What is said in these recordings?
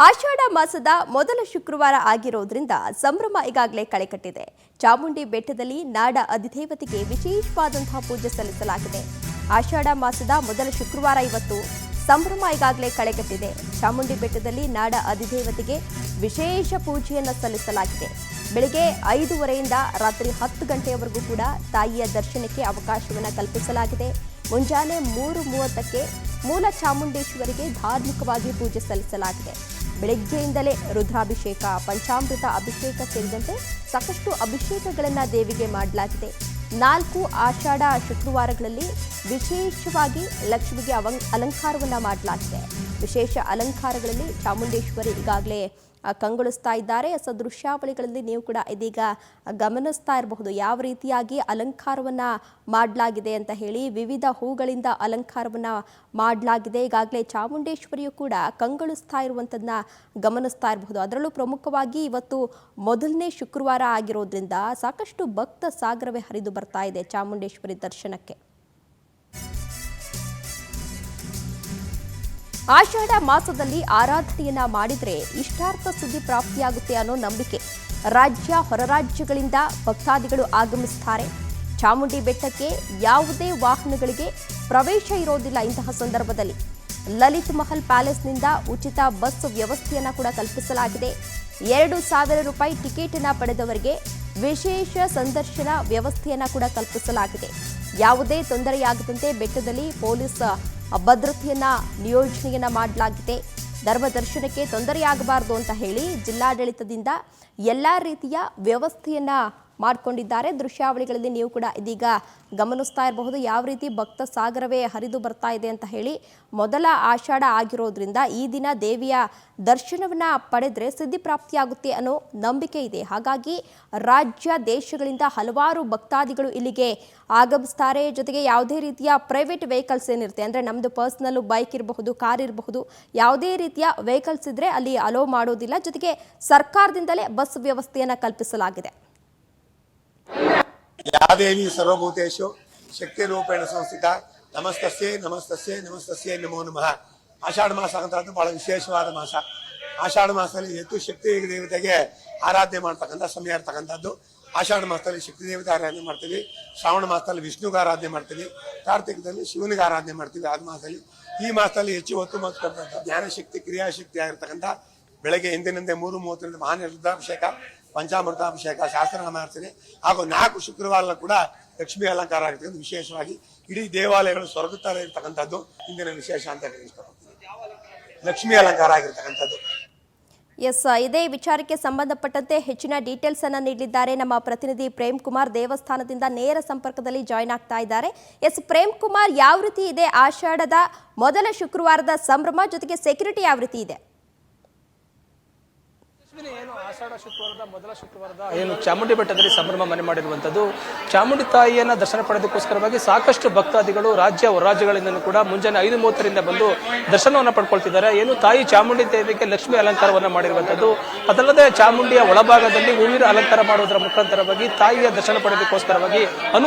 ಆಷಾಢ ಮಾಸದ ಮೊದಲ ಶುಕ್ರವಾರ ಆಗಿರೋದ್ರಿಂದ ಸಂಭ್ರಮ ಈಗಾಗಲೇ ಕಳೆಕಟ್ಟಿದೆ. ಚಾಮುಂಡಿ ಬೆಟ್ಟದಲ್ಲಿ ನಾಡ ಅಧಿದೇವತೆಗೆ ವಿಶೇಷವಾದಂತಹ ಪೂಜೆ ಸಲ್ಲಿಸಲಾಗಿದೆ. ಆಷಾಢ ಮಾಸದ ಮೊದಲ ಶುಕ್ರವಾರ ಇವತ್ತು ಸಂಭ್ರಮ ಈಗಾಗಲೇ ಕಳೆಕಟ್ಟಿದೆ. ಚಾಮುಂಡಿ ಬೆಟ್ಟದಲ್ಲಿ ನಾಡ ಅಧಿದೇವತೆಗೆ ವಿಶೇಷ ಪೂಜೆಯನ್ನು ಸಲ್ಲಿಸಲಾಗಿದೆ. ಬೆಳಗ್ಗೆ 5:30ರಿಂದ ರಾತ್ರಿ 10 ಗಂಟೆಯವರೆಗೂ ಕೂಡ ತಾಯಿಯ ದರ್ಶನಕ್ಕೆ ಅವಕಾಶವನ್ನು ಕಲ್ಪಿಸಲಾಗಿದೆ. ಮುಂಜಾನೆ 3:30ಕ್ಕೆ ಮೂಲ ಚಾಮುಂಡೇಶ್ವರಿಗೆ ಧಾರ್ಮಿಕವಾಗಿ ಪೂಜೆ ಸಲ್ಲಿಸಲಾಗಿದೆ. ಬೆಳಗ್ಗೆಯಿಂದಲೇ ರುದ್ರಾಭಿಷೇಕ, ಪಂಚಾಮೃತ ಅಭಿಷೇಕ ಸೇರಿದಂತೆ ಸಾಕಷ್ಟು ಅಭಿಷೇಕಗಳನ್ನು ದೇವಿಗೆ ಮಾಡಲಾಗಿದೆ. 4 ಆಷಾಢ ಶುಕ್ರವಾರಗಳಲ್ಲಿ ವಿಶೇಷವಾಗಿ ಲಕ್ಷ್ಮಿಗೆ ಅಲಂಕಾರವನ್ನು ಮಾಡಲಾಗಿದೆ. ವಿಶೇಷ ಅಲಂಕಾರಗಳಲ್ಲಿ ಚಾಮುಂಡೇಶ್ವರಿ ಈಗಾಗಲೇ ಕಂಗೊಳಿಸ್ತಾ ಇದ್ದಾರೆ. ದೃಶ್ಯಾವಳಿಗಳಲ್ಲಿ ನೀವು ಕೂಡ ಇದೀಗ ಗಮನಿಸ್ತಾ ಇರಬಹುದು ಯಾವ ರೀತಿಯಾಗಿ ಅಲಂಕಾರವನ್ನ ಮಾಡಲಾಗಿದೆ ಅಂತ ಹೇಳಿ. ವಿವಿಧ ಹೂಗಳಿಂದ ಅಲಂಕಾರವನ್ನ ಮಾಡಲಾಗಿದೆ. ಈಗಾಗಲೇ ಚಾಮುಂಡೇಶ್ವರಿಯು ಕೂಡ ಕಂಗೊಳಿಸ್ತಾ ಇರುವಂಥದ್ದನ್ನ ಗಮನಿಸ್ತಾ ಇರಬಹುದು. ಅದರಲ್ಲೂ ಪ್ರಮುಖವಾಗಿ ಇವತ್ತು ಮೊದಲನೇ ಶುಕ್ರವಾರ ಆಗಿರೋದ್ರಿಂದ ಸಾಕಷ್ಟು ಭಕ್ತ ಸಾಗರವೇ ಹರಿದು ಬರ್ತಾ ಇದೆ ಚಾಮುಂಡೇಶ್ವರಿ ದರ್ಶನಕ್ಕೆ. ಆಷಾಢ ಮಾಸದಲ್ಲಿ ಆರಾಧನೆಯನ್ನ ಮಾಡಿದ್ರೆ ಇಷ್ಟಾರ್ಥ ಸಿದ್ಧಿ ಪ್ರಾಪ್ತಿಯಾಗುತ್ತೆ ಅನ್ನೋ ನಂಬಿಕೆ. ರಾಜ್ಯ ಹೊರ ರಾಜ್ಯಗಳಿಂದ ಭಕ್ತಾದಿಗಳು ಆಗಮಿಸುತ್ತಾರೆ. ಚಾಮುಂಡಿ ಬೆಟ್ಟಕ್ಕೆ ಯಾವುದೇ ವಾಹನಗಳಿಗೆ ಪ್ರವೇಶ ಇರೋದಿಲ್ಲ. ಇಂತಹ ಸಂದರ್ಭದಲ್ಲಿ ಲಲಿತ್ ಮಹಲ್ ಪ್ಯಾಲೇಸ್ನಿಂದ ಉಚಿತ ಬಸ್ ವ್ಯವಸ್ಥೆಯನ್ನ ಕೂಡ ಕಲ್ಪಿಸಲಾಗಿದೆ. 2,000 ರೂಪಾಯಿ ಟಿಕೆಟ್ ಅನ್ನ ಪಡೆದವರಿಗೆ ವಿಶೇಷ ಸಂದರ್ಶನ ವ್ಯವಸ್ಥೆಯನ್ನ ಕೂಡ ಕಲ್ಪಿಸಲಾಗಿದೆ. ಯಾವುದೇ ತೊಂದರೆಯಾಗದಂತೆ ಬೆಟ್ಟದಲ್ಲಿ ಪೊಲೀಸ್ ಭದ್ರತೆಯನ್ನ ನಿಯೋಜನೆಯನ್ನ ಮಾಡಲಾಗಿದೆ. ಧರ್ಮ ದರ್ಶನಕ್ಕೆ ತೊಂದರೆಯಾಗಬಾರದು ಅಂತ ಹೇಳಿ ಜಿಲ್ಲಾಡಳಿತದಿಂದ ಎಲ್ಲಾ ರೀತಿಯ ವ್ಯವಸ್ಥೆಯನ್ನ ಮಾಡಿಕೊಂಡಿದ್ದಾರೆ. ದೃಶ್ಯಾವಳಿಗಳಲ್ಲಿ ನೀವು ಕೂಡ ಇದೀಗ ಗಮನಿಸ್ತಾ ಇರಬಹುದು ಯಾವ ರೀತಿ ಭಕ್ತ ಸಾಗರವೇ ಹರಿದು ಬರ್ತಾ ಇದೆ ಅಂತ ಹೇಳಿ. ಮೊದಲ ಆಷಾಢ ಆಗಿರೋದ್ರಿಂದ ಈ ದಿನ ದೇವಿಯ ದರ್ಶನವನ್ನ ಪಡೆದ್ರೆ ಸಿದ್ಧಿ ಪ್ರಾಪ್ತಿಯಾಗುತ್ತೆ ಅನ್ನೋ ನಂಬಿಕೆ ಇದೆ. ಹಾಗಾಗಿ ರಾಜ್ಯ ದೇಶಗಳಿಂದ ಹಲವಾರು ಭಕ್ತಾದಿಗಳು ಇಲ್ಲಿಗೆ ಆಗಮಿಸ್ತಾರೆ. ಜೊತೆಗೆ ಯಾವುದೇ ರೀತಿಯ ಪ್ರೈವೇಟ್ ವೆಹಿಕಲ್ಸ್ ಏನಿರುತ್ತೆ ಅಂದರೆ ನಮ್ಮದು ಪರ್ಸನಲ್ ಬೈಕ್ ಇರಬಹುದು, ಕಾರ್ ಇರಬಹುದು, ಯಾವುದೇ ರೀತಿಯ ವೆಹಿಕಲ್ಸ್ ಇದ್ರೆ ಅಲ್ಲಿ ಅಲೋ ಮಾಡೋದಿಲ್ಲ. ಜೊತೆಗೆ ಸರ್ಕಾರದಿಂದಲೇ ಬಸ್ ವ್ಯವಸ್ಥೆಯನ್ನು ಕಲ್ಪಿಸಲಾಗಿದೆ. ಯಾ ದೇವಿ ಸರ್ವಭೂತೇಶು ಶಕ್ತಿ ರೂಪೇಣ ಸಂಸ್ಥಿತ ನಮಸ್ತಸ್ಯೇ ನಮಸ್ತಸ್ಯೇ ನಮಸ್ತಸ್ಯೇ ನಮೋ ನಮಃ. ಆಷಾಢ ಮಾಸ ಅಂತದ್ದು ಬಹಳ ವಿಶೇಷವಾದ ಮಾಸ. ಆಷಾಢ ಮಾಸದಲ್ಲಿ ಹೆಚ್ಚು ಶಕ್ತಿ ದೇವತೆಗೆ ಆರಾಧನೆ ಮಾಡ್ತಕ್ಕಂಥ ಸಮಯ ಇರ್ತಕ್ಕಂಥದ್ದು. ಆಷಾಢ ಮಾಸದಲ್ಲಿ ಶಕ್ತಿ ದೇವತೆ ಆರಾಧನೆ ಮಾಡ್ತೀವಿ. ಶ್ರಾವಣ ಮಾಸದಲ್ಲಿ ವಿಷ್ಣುಗೆ ಆರಾಧನೆ ಮಾಡ್ತೀವಿ. ಕಾರ್ತಿಕದಲ್ಲಿ ಶಿವನಿಗೆ ಆರಾಧನೆ ಮಾಡ್ತೀವಿ. ಆದ ಮಾಸದಲ್ಲಿ ಈ ಮಾಸದಲ್ಲಿ ಹೆಚ್ಚು ಹೊತ್ತು ಮಾಡ್ತಕ್ಕಂಥ ಜ್ಞಾನಶಕ್ತಿ ಕ್ರಿಯಾಶಕ್ತಿ ಆಗಿರ್ತಕ್ಕಂಥ ಬೆಳಗ್ಗೆ ಎಂದಿನಂತೆ 3:30 ಮಹಾನ್ ರುದ್ರಾಭಿಷೇಕ, ಪಂಚಾಮೃತಾಭಿಷೇಕ, ಶಾಸ್ತ್ರನಾಮಾರ್ಚನೆ ಹಾಗೂ 4 ಶುಕ್ರವಾರ ಕೂಡ ಲಕ್ಷ್ಮೀ ಅಲಂಕಾರ ಆಗಿರ್ತಕ್ಕಂಥ ವಿಶೇಷವಾಗಿ ಇಡೀ ದೇವಾಲಯಗಳು ಸ್ವರ್ಗತರ ಇರ್ತಕ್ಕಂಥದ್ದು ಇಂದಿನ ವಿಶೇಷ ಅಂತ ಲಕ್ಷ್ಮೀ ಅಲಂಕಾರ ಆಗಿರ್ತಕ್ಕಂಥದ್ದು. ಎಸ್, ಇದೇ ವಿಚಾರಕ್ಕೆ ಸಂಬಂಧಪಟ್ಟಂತೆ ಹೆಚ್ಚಿನ ಡೀಟೇಲ್ಸ್ ಅನ್ನ ನೀಡಲಿದ್ದಾರೆ ನಮ್ಮ ಪ್ರತಿನಿಧಿ ಪ್ರೇಮ್ ಕುಮಾರ್. ದೇವಸ್ಥಾನದಿಂದ ನೇರ ಸಂಪರ್ಕದಲ್ಲಿ ಜಾಯ್ನ್ ಆಗ್ತಾ ಇದ್ದಾರೆ. ಎಸ್ ಪ್ರೇಮ್ ಕುಮಾರ್, ಯಾವ ರೀತಿ ಇದೆ ಆಷಾಢದ ಮೊದಲ ಶುಕ್ರವಾರದ ಸಂಭ್ರಮ, ಜೊತೆಗೆ ಸೆಕ್ಯೂರಿಟಿ ಯಾವ ರೀತಿ ಇದೆ? ಏನು ಆಷಾಢ ಶುಕ್ರವಾರದ ಮೊದಲ ಶುಕ್ರವಾರದ ಏನು ಚಾಮುಂಡಿ ಬೆಟ್ಟದಲ್ಲಿ ಸಂಭ್ರಮ ಮನೆ ಮಾಡಿರುವಂತದ್ದು. ಚಾಮುಂಡಿ ತಾಯಿಯನ್ನ ದರ್ಶನ ಪಡೆದಕ್ಕೋಸ್ಕರವಾಗಿ ಸಾಕಷ್ಟು ಭಕ್ತಾದಿಗಳು ರಾಜ್ಯ ಹೊರ ರಾಜ್ಯಗಳಿಂದ ಕೂಡ ಮುಂಜಾನೆ 5:30ರಿಂದ ಬಂದು ದರ್ಶನವನ್ನ ಪಡ್ಕೊಳ್ತಿದ್ದಾರೆ. ಏನು ತಾಯಿ ಚಾಮುಂಡಿ ದೇವಿಗೆ ಲಕ್ಷ್ಮಿ ಅಲಂಕಾರವನ್ನ ಮಾಡಿರುವಂತದ್ದು. ಅದಲ್ಲದೆ ಚಾಮುಂಡಿಯ ಒಳಭಾಗದಲ್ಲಿ ಹೂವಿನ ಅಲಂಕಾರ ಮಾಡುವುದರ ಮುಖಾಂತರವಾಗಿ ತಾಯಿಯ ದರ್ಶನ ಪಡೆದಕ್ಕೋಸ್ಕರವಾಗಿ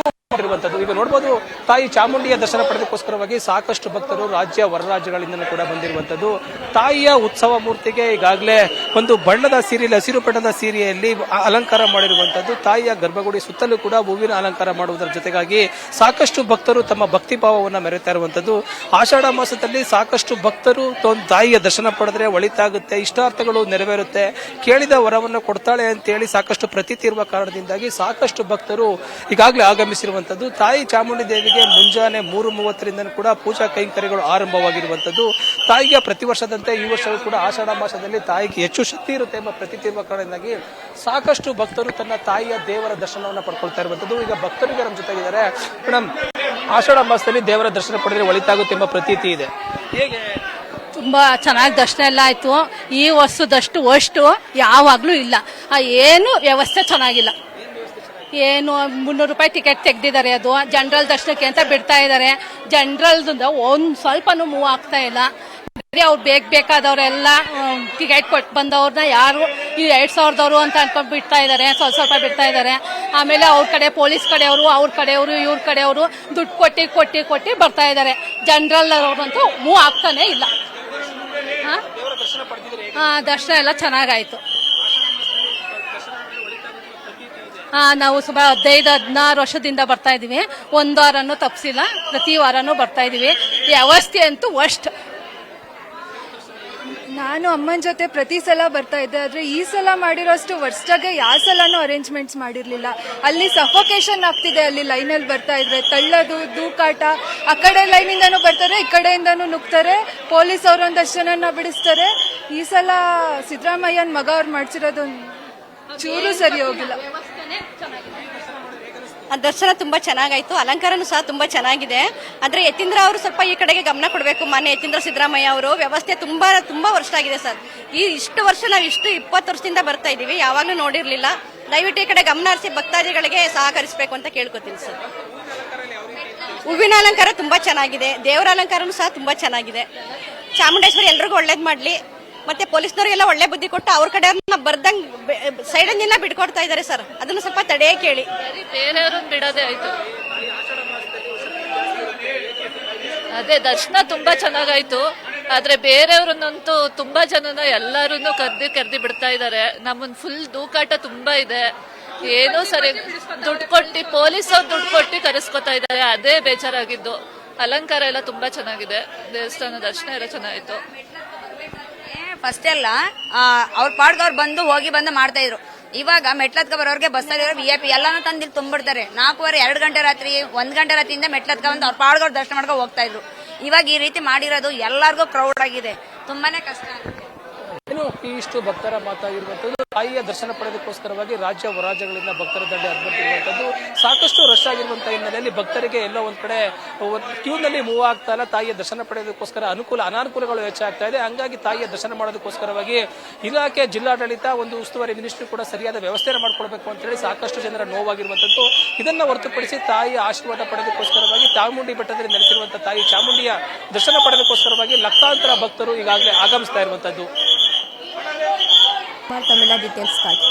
ಇರುವಂತದ್ದು. ಈಗ ನೋಡಬಹುದು, ತಾಯಿ ಚಾಮುಂಡಿಯ ದರ್ಶನ ಪಡೆದಕ್ಕೋಸ್ಕರವಾಗಿ ಸಾಕಷ್ಟು ಭಕ್ತರು ರಾಜ್ಯ ಹೊರ ರಾಜ್ಯಗಳಿಂದ ಕೂಡ ಬಂದಿರುವಂತದ್ದು. ತಾಯಿಯ ಉತ್ಸವ ಮೂರ್ತಿಗೆ ಈಗಾಗಲೇ ಒಂದು ಬಣ್ಣದ ಸೀರೆಯಲ್ಲಿ, ಹಸಿರು ಬಣ್ಣದ ಸೀರೆಯಲ್ಲಿ ಅಲಂಕಾರ ಮಾಡಿರುವಂತದ್ದು. ತಾಯಿಯ ಗರ್ಭಗುಡಿ ಸುತ್ತಲೂ ಕೂಡ ಹೂವಿನ ಅಲಂಕಾರ ಮಾಡುವುದರ ಜೊತೆಗಾಗಿ ಸಾಕಷ್ಟು ಭಕ್ತರು ತಮ್ಮ ಭಕ್ತಿ ಭಾವವನ್ನು ಮೆರೆತಾ ಇರುವಂತದ್ದು. ಆಷಾಢ ಮಾಸದಲ್ಲಿ ಸಾಕಷ್ಟು ಭಕ್ತರು ತಾಯಿಯ ದರ್ಶನ ಪಡೆದ್ರೆ ಒಳಿತಾಗುತ್ತೆ, ಇಷ್ಟಾರ್ಥಗಳು ನೆರವೇರುತ್ತೆ, ಕೇಳಿದ ವರವನ್ನು ಕೊಡ್ತಾಳೆ ಅಂತೇಳಿ ಸಾಕಷ್ಟು ಪ್ರತೀತಿ ಇರುವ ಕಾರಣದಿಂದಾಗಿ ಸಾಕಷ್ಟು ಭಕ್ತರು ಈಗಾಗಲೇ ಆಗಮಿಸಿರುವಂತದ್ದು. ತಾಯಿ ಚಾಮುಂಡಿ ದೇವಿಗೆ ಮುಂಜಾನೆ 3:30ರಿಂದ ಕೂಡ ಪೂಜಾ ಕೈಂಕರ್ಯಗಳು ಆರಂಭವಾಗಿರುವಂತದ್ದು. ತಾಯಿಗೆ ಪ್ರತಿ ವರ್ಷದಂತೆ ಈ ವರ್ಷವೂ ಕೂಡ ಆಷಾಢ ಮಾಸದಲ್ಲಿ ತಾಯಿಗೆ ಹೆಚ್ಚು ಶಕ್ತಿ ಇರುತ್ತೆ ಎಂಬ ಪ್ರತೀತಿ ಇರುವ ಕಾರಣದಿಂದಾಗಿ ಸಾಕಷ್ಟು ಭಕ್ತರು ತನ್ನ ತಾಯಿಯ ದೇವರ ದರ್ಶನವನ್ನು ಪಡ್ಕೊಳ್ತಾ ಇರುವಂತದ್ದು. ಈಗ ಭಕ್ತರಿಗೆ ನಮ್ಮ ಜೊತೆಗಿದ್ದಾರೆ. ಮೇಡಮ್, ಆಷಾಢ ಮಾಸದಲ್ಲಿ ದೇವರ ದರ್ಶನ ಪಡೆದ್ರೆ ಒಳಿತಾಗುತ್ತೆ ಎಂಬ ಪ್ರತೀತಿ ಇದೆ, ಹೇಗೆ? ತುಂಬಾ ಚೆನ್ನಾಗಿ ದರ್ಶನ ಎಲ್ಲ ಆಯ್ತು. ಈ ವರ್ಷದಷ್ಟು ಅಷ್ಟು ಯಾವಾಗ್ಲೂ ಇಲ್ಲ. ಏನು ವ್ಯವಸ್ಥೆ ಚೆನ್ನಾಗಿಲ್ಲ. ಏನು 300 ರೂಪಾಯಿ ಟಿಕೆಟ್ ತೆಗ್ದಿದ್ದಾರೆ. ಅದು ಜನರಲ್ ದರ್ಶನಕ್ಕೆ ಅಂತ ಬಿಡ್ತಾ ಇದ್ದಾರೆ. ಜನರಲ್ದಿಂದ ಒಂದ್ ಸ್ವಲ್ಪನೂ ಮೂವ್ ಆಗ್ತಾ ಇಲ್ಲ. ಅವ್ರು ಬೇಕಾದವರೆಲ್ಲ ಟಿಕೆಟ್ ಕೊಟ್ಟು ಬಂದವ್ರನ್ನ ಯಾರು ಈ 2,000ದವರು ಅಂತ ಅನ್ಕೊಂಡ್ ಬಿಡ್ತಾ ಇದ್ದಾರೆ. ಸ್ವಲ್ಪ ಬಿಡ್ತಾ ಇದ್ದಾರೆ. ಆಮೇಲೆ ಅವ್ರ ಕಡೆ ಪೊಲೀಸ್ ಕಡೆಯವರು, ಅವ್ರ ಕಡೆಯವರು, ಇವ್ರ ಕಡೆಯವರು ದುಡ್ಡು ಕೊಟ್ಟಿ ಬರ್ತಾ ಇದ್ದಾರೆ. ಜನರಲ್ ಅವ್ರಂತೂ ಮೂವ್ ಆಗ್ತಾನೆ ಇಲ್ಲ. ದರ್ಶನ ಪಡೆದಿದ್ರೆ ದರ್ಶನ ಎಲ್ಲ ಚೆನ್ನಾಗಾಯ್ತು. ನಾವು ಸುಮಾರು 15-16 ವರ್ಷದಿಂದ ಬರ್ತಾ ಇದೀವಿ. ಒಂದು ವಾರನೂ ತಪ್ಪಿಸಿಲ್ಲ, ಪ್ರತಿ ವಾರನೂ ಬರ್ತಾ ಇದೀವಿ. ವ್ಯವಸ್ಥೆ ಅಂತೂ ವರ್ಸ್ಟ್. ನಾನು ಅಮ್ಮನ ಜೊತೆ ಪ್ರತಿ ಸಲ ಬರ್ತಾ ಇದ್ದೆ, ಆದ್ರೆ ಈ ಸಲ ಮಾಡಿರೋಷ್ಟು ವರ್ಷಾಗೆ ಯಾವ ಸಲನೂ ಅರೇಂಜ್ಮೆಂಟ್ಸ್ ಮಾಡಿರ್ಲಿಲ್ಲ. ಅಲ್ಲಿ ಸಫೋಕೇಶನ್ ಆಗ್ತಿದೆ, ಅಲ್ಲಿ ಲೈನಲ್ಲಿ ಬರ್ತಾ ಇದ್ರೆ ತಳ್ಳೋದು, ದೂಕಾಟ. ಆ ಕಡೆ ಲೈನಿಂದಾನು ಬರ್ತಾರೆ, ಈ ಕಡೆಯಿಂದಾನು ನುಗ್ತಾರೆ. ಪೊಲೀಸ್ ಅವರು ಒಂದಷ್ಟು ಜನನ ಬಿಡಿಸ್ತಾರೆ. ಈ ಸಲ ಸಿದ್ದರಾಮಯ್ಯನ ಮಗ ಅವ್ರು ಮಾಡ್ಸಿರೋದು ಚೂರು ಸರಿ ಹೋಗಿಲ್ಲ. ದರ್ಶನ ತುಂಬಾ ಚೆನ್ನಾಗಾಯ್ತು, ಅಲಂಕಾರನೂ ಸಹ ತುಂಬಾ ಚೆನ್ನಾಗಿದೆ. ಆದ್ರೆ ಯತೀಂದ್ರ ಅವರು ಸ್ವಲ್ಪ ಈ ಕಡೆಗೆ ಗಮನ ಕೊಡಬೇಕು. ಮಾನ್ಯ ಯತೀಂದ್ರ ಸಿದ್ದರಾಮಯ್ಯ ಅವರು ವ್ಯವಸ್ಥೆ ತುಂಬಾ ವರ್ಷ ಆಗಿದೆ ಸರ್. ಇಷ್ಟು ವರ್ಷ ನಾವು 20 ವರ್ಷದಿಂದ ಬರ್ತಾ ಇದೀವಿ, ಯಾವಾಗಲೂ ನೋಡಿರ್ಲಿಲ್ಲ. ದಯವಿಟ್ಟು ಈ ಕಡೆ ಗಮನ ಹರಿಸಿ ಭಕ್ತಾದಿಗಳಿಗೆ ಸಹಕರಿಸಬೇಕು ಅಂತ ಕೇಳ್ಕೊತೀನಿ ಸರ್. ಹೂವಿನ ಅಲಂಕಾರ ತುಂಬಾ ಚೆನ್ನಾಗಿದೆ, ದೇವರ ಅಲಂಕಾರನೂ ಸಹ ತುಂಬಾ ಚೆನ್ನಾಗಿದೆ. ಚಾಮುಂಡೇಶ್ವರಿ ಎಲ್ರಿಗೂ ಒಳ್ಳೇದ್ ಮಾಡ್ಲಿ. ಮತ್ತೆ ಪೊಲೀಸ್ನವರಿಗೆಲ್ಲ ಒಳ್ಳೆ ಬುದ್ಧಿ ಕೊಟ್ಟು ಅವ್ರ ಕಡೆ ಬರ್ದಂಗ್ ಸೈಡನ್ನ ಬಿಡ್ಕೊಡ್ತಾ ಇದಾರೆ ಸರ್. ಅದನ್ನು ಸ್ವಲ್ಪ ತಡೆಯೇ ಕೇಳಿ. ಬೇರೆಯವ್ರನ್ನ ಬಿಡೋದೇ ಆಯ್ತು. ಅದೇ ದರ್ಶನ ತುಂಬಾ ಚೆನ್ನಾಗಾಯ್ತು. ಆದ್ರೆ ಬೇರೆಯವ್ರನ್ನಂತೂ ತುಂಬಾ ಜನನ ಎಲ್ಲಾರನ್ನು ಕರ್ದಿ ಬಿಡ್ತಾ ಇದಾರೆ. ನಮ್ಮನ್ ಫುಲ್ ದೂಕಾಟ ತುಂಬಾ ಇದೆ. ಏನೋ ಸರಿ ದುಡ್ಡು ಕೊಟ್ಟು ಪೊಲೀಸ್ ಅವ್ರು ದುಡ್ಡು ಕೊಟ್ಟು ಕರೆಸ್ಕೊತಾ ಇದ್ದಾರೆ. ಅದೇ ಬೇಜಾರಾಗಿದ್ದು. ಅಲಂಕಾರ ಎಲ್ಲ ತುಂಬಾ ಚೆನ್ನಾಗಿದೆ. ದೇವಸ್ಥಾನ ದರ್ಶನ ಎಲ್ಲ ಚೆನ್ನಾಗಿತ್ತು. ಫಸ್ಟ್ ಎಲ್ಲ ಅವ್ರ ಪಾಡ್ಗೆ ಅವ್ರು ಬಂದು ಹೋಗಿ ಬಂದು ಮಾಡ್ತಾ ಇದ್ರು. ಇವಾಗ ಮೆಟ್ಲತ್ಕ ಬರೋರ್ಗೆ ಬಸ್ಸಲ್ಲಿ VIP ಎಲ್ಲಾನು ತಂದಿಲ್ ತುಂಬಿಡ್ತಾರೆ. 4:15 2 ಗಂಟೆ ರಾತ್ರಿ 1 ಗಂಟೆ ರಾತ್ರಿಯಿಂದ ಮೆಟ್ಲತ್ಕ ಬಂದು ಅವ್ರ ಪಾಡ್ಗವ್ರು ದರ್ಶನ ಮಾಡ್ಕೊಂಡು ಹೋಗ್ತಾ ಇದ್ರು. ಇವಾಗ ಈ ರೀತಿ ಮಾಡಿರೋದು ಎಲ್ಲಾರ್ಗೂ ಕ್ರೌಡ್ ಆಗಿದೆ, ತುಂಬಾನೇ ಕಷ್ಟ ಆಗುತ್ತೆ. ಇನ್ನು ಇಷ್ಟು ಭಕ್ತರ ಮಾತಾಗಿರುವಂತದ್ದು ತಾಯಿಯ ದರ್ಶನ ಪಡೆದಕ್ಕೋಸ್ಕರವಾಗಿ ರಾಜ್ಯ ಹೊರಾಜ್ಯಗಳಿಂದ ಭಕ್ತರ ದಂಡೆ ಹರಿಬಿಟ್ಟಿರುವಂತದ್ದು. ಸಾಕಷ್ಟು ರಶ್ ಆಗಿರುವಂತಹ ಹಿನ್ನೆಲೆಯಲ್ಲಿ ಭಕ್ತರಿಗೆ ಎಲ್ಲೋ ಒಂದ್ ಕಡೆ ಕ್ಯೂನಲ್ಲಿ ಮೂವ್ ಆಗ್ತಾ ಇಲ್ಲ. ತಾಯಿಯ ದರ್ಶನ ಪಡೆಯೋದಕ್ಕೋಸ್ಕರ ಅನಾನುಕೂಲಗಳು ಹೆಚ್ಚಾಗ್ತಾ ಇದೆ. ಹಂಗಾಗಿ ತಾಯಿಯ ದರ್ಶನ ಮಾಡೋದಕ್ಕೋಸ್ಕರವಾಗಿ ಇಲಾಖೆ, ಜಿಲ್ಲಾಡಳಿತ, ಒಂದು ಉಸ್ತುವಾರಿ ಮಿನಿಸ್ಟ್ರಿ ಕೂಡ ಸರಿಯಾದ ವ್ಯವಸ್ಥೆಯನ್ನು ಮಾಡ್ಕೊಳ್ಬೇಕು ಅಂತ ಹೇಳಿ ಸಾಕಷ್ಟು ಜನರ ನೋವಾಗಿರುವಂತದ್ದು. ಇದನ್ನ ಹೊರತುಪಡಿಸಿ ತಾಯಿಯ ಆಶೀರ್ವಾದ ಪಡೆದಕ್ಕೋಸ್ಕರವಾಗಿ ಚಾಮುಂಡಿ ಬೆಟ್ಟದಲ್ಲಿ ನೆಲೆಸಿರುವಂತಹ ತಾಯಿ ಚಾಮುಂಡಿಯ ದರ್ಶನ ಪಡೆದಕ್ಕೋಸ್ಕರವಾಗಿ ಲಕ್ಷಾಂತರ ಭಕ್ತರು ಈಗಾಗಲೇ ಆಗಮಿಸ್ತಾ ಇರುವಂತದ್ದು. ತಮಿಳ ಡೀಟೇಲ್ಸ್ಗಾಗಿ